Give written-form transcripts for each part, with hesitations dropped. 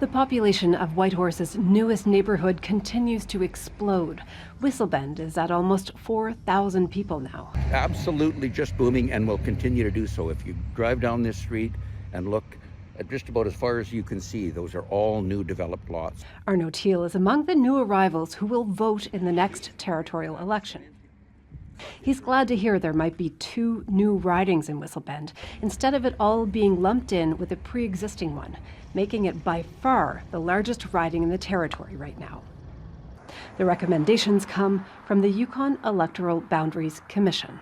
The population of Whitehorse's newest neighborhood continues to explode. Whistlebend is at almost 4,000 people now. Absolutely just booming, and will continue to do so. If you drive down this street and look at just about as far as you can see, those are all new developed lots. Arno Thiel is among the new arrivals who will vote in the next territorial election. He's glad to hear there might be 2 new ridings in Whistlebend, instead of it all being lumped in with a pre-existing one, making it by far the largest riding in the territory right now. The recommendations come from the Yukon Electoral Boundaries Commission.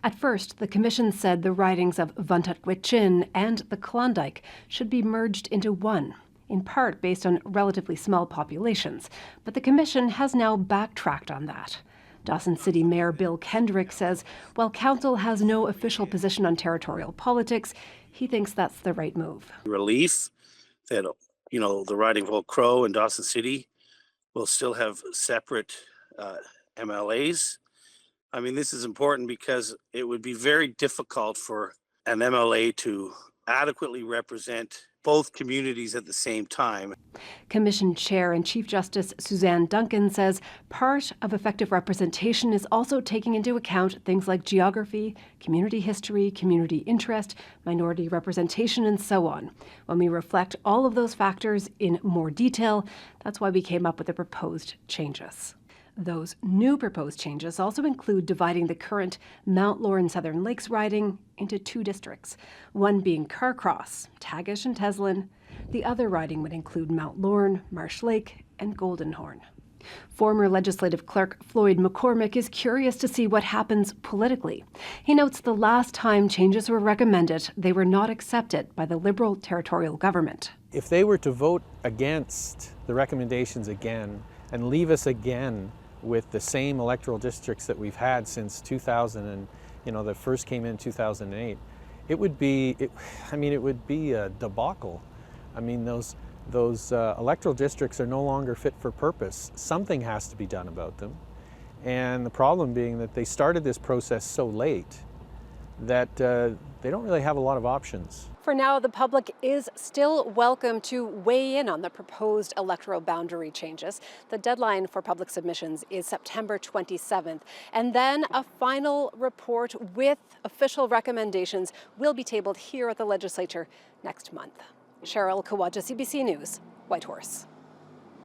At first, the commission said the ridings of Vuntut-Gwitchin and the Klondike should be merged into one, in part based on relatively small populations, but the commission has now backtracked on that. Dawson City Mayor Bill Kendrick says while council has no official position on territorial politics, he thinks that's the right move. Relief that, the riding of Old Crow and Dawson City will still have separate MLAs. I mean, this is important because it would be very difficult for an MLA to adequately represent both communities at the same time. Commission Chair and Chief Justice Suzanne Duncan says part of effective representation is also taking into account things like geography, community history, community interest, minority representation, and so on. When we reflect all of those factors in more detail, that's why we came up with the proposed changes. Those new proposed changes also include dividing the current Mount Lorne Southern Lakes riding into 2 districts, one being Carcross, Tagish and Teslin. The other riding would include Mount Lorne, Marsh Lake, and Goldenhorn. Former legislative clerk Floyd McCormack is curious to see what happens politically. He notes the last time changes were recommended, they were not accepted by the Liberal territorial government. If they were to vote against the recommendations again and leave us again with the same electoral districts that we've had since 2000 and, that first came in 2008, it would be a debacle. I mean, those electoral districts are no longer fit for purpose. Something has to be done about them. And the problem being that they started this process so late that they don't really have a lot of options. For now, the public is still welcome to weigh in on the proposed electoral boundary changes. The deadline for public submissions is September 27th. And then a final report with official recommendations will be tabled here at the legislature next month. Cheryl Kawaja, CBC News, Whitehorse.